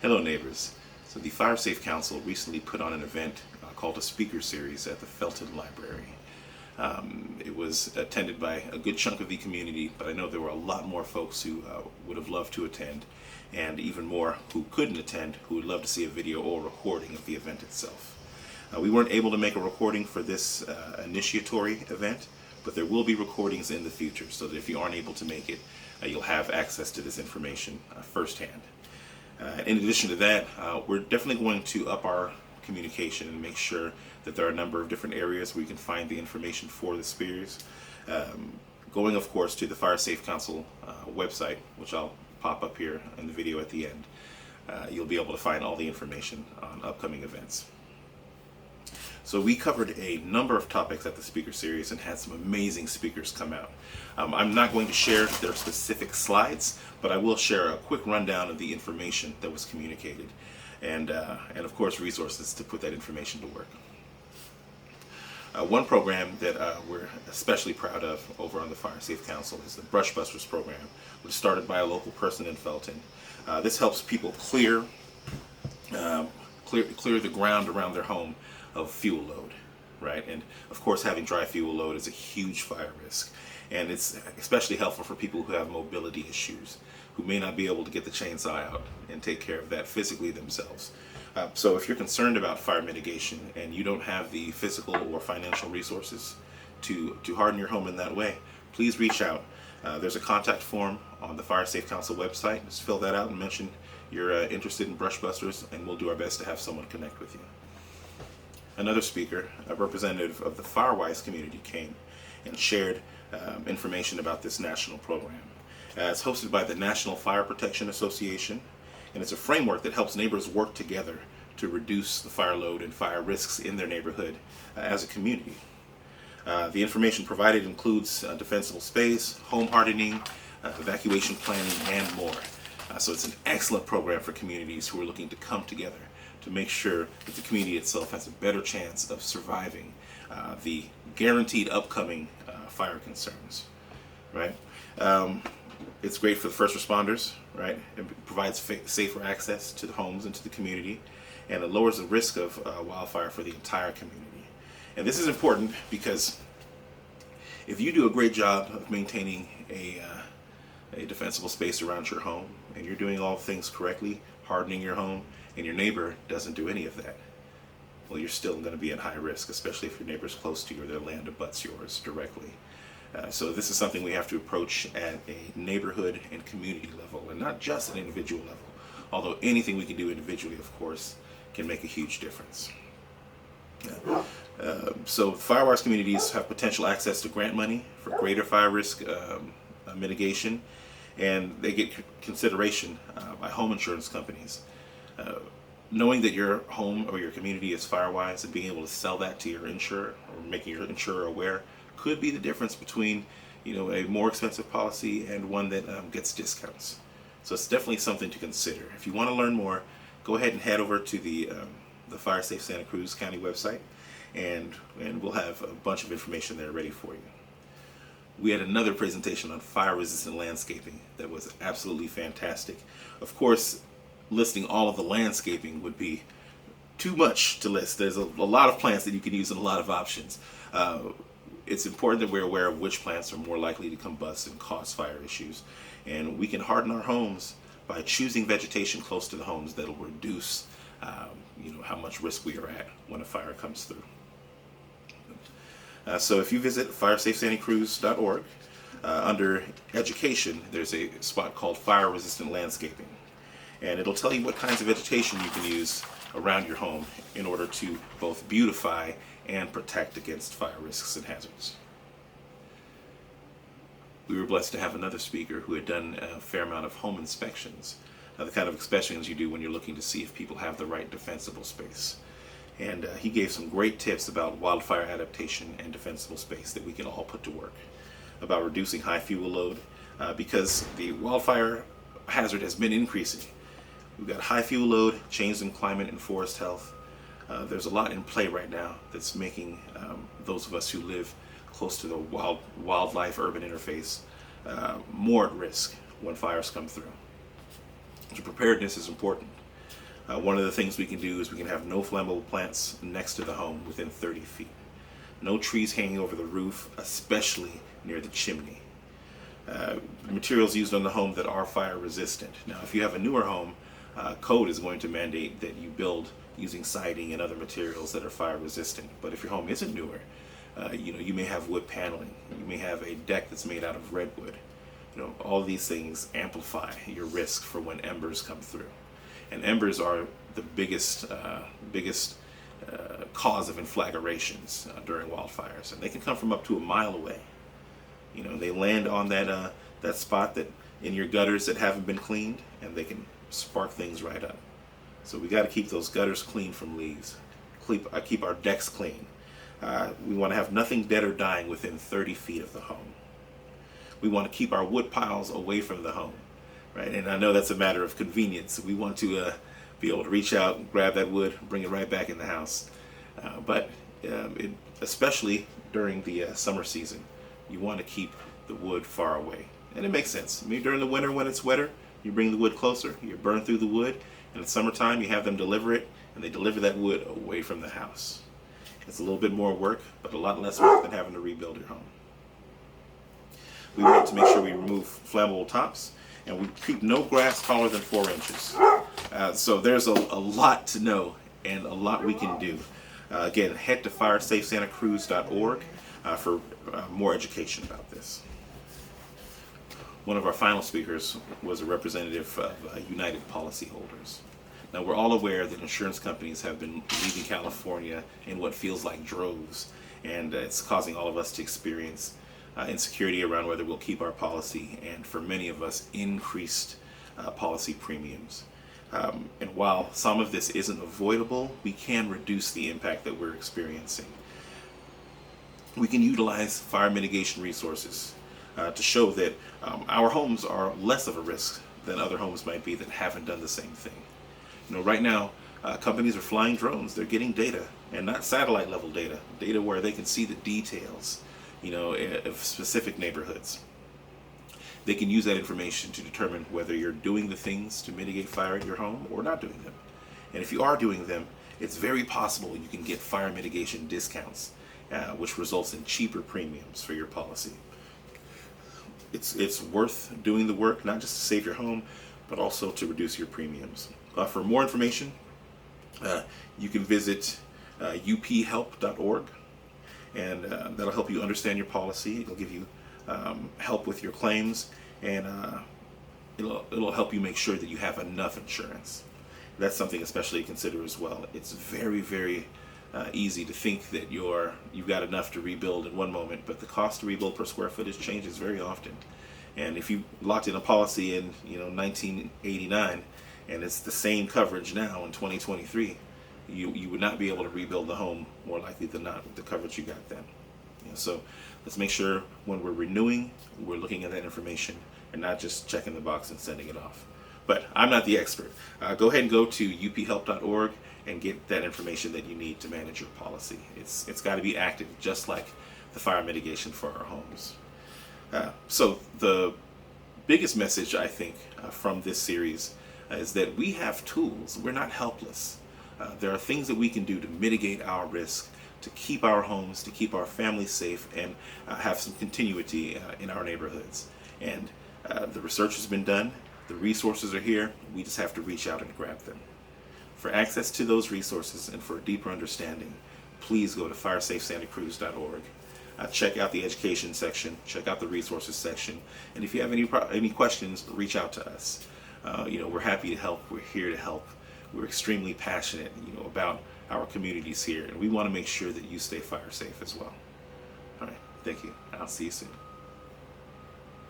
Hello neighbors. So the Fire Safe Council recently put on an event called a Speaker Series at the Felton Library. It was attended by a good chunk of the community, but I know there were a lot more folks who would have loved to attend, and even more who couldn't attend, who would love to see a video or recording of the event itself. We weren't able to make a recording for this initiatory event, but there will be recordings in the future, so that if you aren't able to make it, you'll have access to this information firsthand. In addition to that, we're definitely going to up our communication and make sure that there are a number of different areas where you can find the information for the spears. Going, of course, to the Fire Safe Council website, which I'll pop up here in the video at the end. You'll be able to find all the information on upcoming events. So we covered a number of topics at the speaker series and had some amazing speakers come out. I'm not going to share their specific slides, but I will share a quick rundown of the information that was communicated and of course resources to put that information to work. One program that we're especially proud of over on the Fire Safe Council is the Brush Busters program, which was started by a local person in Felton. This helps people clear the ground around their home of fuel load, right? And of course having dry fuel load is a huge fire risk, and it's especially helpful for people who have mobility issues, who may not be able to get the chainsaw out and take care of that physically themselves. So if you're concerned about fire mitigation and you don't have the physical or financial resources to harden your home in that way, please reach out. There's a contact form on the Fire Safe Council website. Just fill that out and mention you're interested in Brush Busters, and we'll do our best to have someone connect with you. Another speaker, a representative of the Firewise Community, came and shared information about this national program. It's hosted by the National Fire Protection Association, and it's a framework that helps neighbors work together to reduce the fire load and fire risks in their neighborhood as a community. The information provided includes defensible space, home hardening, evacuation planning, and more. So it's an excellent program for communities who are looking to come together to make sure that the community itself has a better chance of surviving the guaranteed upcoming fire concerns, right? It's great for the first responders, right? It provides safer access to the homes and to the community, and it lowers the risk of wildfire for the entire community. And this is important because if you do a great job of maintaining a defensible space around your home, and you're doing all things correctly, hardening your home, and your neighbor doesn't do any of that, well, you're still going to be at high risk, especially if your neighbor's close to you or their land abuts yours directly. So this is something we have to approach at a neighborhood and community level, and not just an individual level, although anything we can do individually, of course, can make a huge difference. So Firewise communities have potential access to grant money for greater fire risk mitigation, and they get consideration by home insurance companies. Knowing that your home or your community is Firewise and being able to sell that to your insurer or making your insurer aware could be the difference between, a more expensive policy and one that gets discounts. So it's definitely something to consider. If you want to learn more, go ahead and head over to the Fire Safe Santa Cruz County website, and we'll have a bunch of information there ready for you. We had another presentation on fire-resistant landscaping that was absolutely fantastic. Of course, listing all of the landscaping would be too much to list. There's a lot of plants that you can use and a lot of options. It's important that we're aware of which plants are more likely to combust and cause fire issues. And we can harden our homes by choosing vegetation close to the homes that'll reduce how much risk we are at when a fire comes through. So if you visit firesafesantacruz.org, under education, there's a spot called fire resistant landscaping. And it'll tell you what kinds of vegetation you can use around your home in order to both beautify and protect against fire risks and hazards. We were blessed to have another speaker who had done a fair amount of home inspections, the kind of inspections you do when you're looking to see if people have the right defensible space. And he gave some great tips about wildfire adaptation and defensible space that we can all put to work, about reducing high fuel load, because the wildfire hazard has been increasing. We've got high fuel load, changes in climate and forest health. There's a lot in play right now that's making those of us who live close to the wildlife urban interface more at risk when fires come through. So preparedness is important. One of the things we can do is we can have no flammable plants next to the home within 30 feet. No trees hanging over the roof, especially near the chimney. Materials used on the home that are fire resistant. Now, if you have a newer home, code is going to mandate that you build using siding and other materials that are fire resistant. But if your home isn't newer, you may have wood paneling. You may have a deck that's made out of redwood. All of these things amplify your risk for when embers come through. And embers are the biggest cause of conflagrations during wildfires, and they can come from up to a mile away. They land on that spot that in your gutters that haven't been cleaned, and they can spark things right up. So we got to keep those gutters clean from leaves. Keep our decks clean. We want to have nothing dead or dying within 30 feet of the home. We want to keep our wood piles away from the home, right? And I know that's a matter of convenience. We want to be able to reach out and grab that wood, bring it right back in the house. But especially during the summer season, you want to keep the wood far away. And it makes sense. Maybe during the winter when it's wetter, you bring the wood closer, you burn through the wood, and in summertime you have them deliver it, and they deliver that wood away from the house. It's a little bit more work, but a lot less work than having to rebuild your home. We want to make sure we remove flammable tops, and we keep no grass taller than 4 inches. So there's a lot to know and a lot we can do. Again, head to firesafesantacruz.org for more education about this. One of our final speakers was a representative of United Policyholders. Now, we're all aware that insurance companies have been leaving California in what feels like droves, and it's causing all of us to experience insecurity around whether we'll keep our policy, and for many of us, increased policy premiums. And while some of this isn't avoidable, we can reduce the impact that we're experiencing. We can utilize fire mitigation resources to show that our homes are less of a risk than other homes might be that haven't done the same thing. Right now, companies are flying drones. They're getting data, and not satellite level data where they can see the details, of specific neighborhoods. They can use that information to determine whether you're doing the things to mitigate fire at your home or not doing them. And if you are doing them, it's very possible you can get fire mitigation discounts, which results in cheaper premiums for your policy. It's worth doing the work, not just to save your home, but also to reduce your premiums. For more information, you can visit uphelp.org, and that'll help you understand your policy. It'll give you help with your claims, and it'll help you make sure that you have enough insurance. That's something especially to consider as well. It's very, very easy to think that you've got enough to rebuild in one moment, but the cost to rebuild per square footage changes very often. And if you locked in a policy in 1989, and it's the same coverage now in 2023, you would not be able to rebuild the home more likely than not with the coverage you got then. So let's make sure when we're renewing, we're looking at that information and not just checking the box and sending it off. But I'm not the expert. Go ahead and go to uphelp.org and get that information that you need to manage your policy. It's got to be active, just like the fire mitigation for our homes. So the biggest message, I think, from this series is that we have tools. We're not helpless. There are things that we can do to mitigate our risk, to keep our homes, to keep our families safe, and have some continuity in our neighborhoods. And the research has been done. The resources are here. We just have to reach out and grab them. For access to those resources and for a deeper understanding, please go to firesafesantacruz.org. Check out the education section, check out the resources section, and if you have any questions, reach out to us. We're happy to help. We're here to help. We're extremely passionate, about our communities here, and we want to make sure that you stay fire safe as well. All right, thank you. I'll see you soon.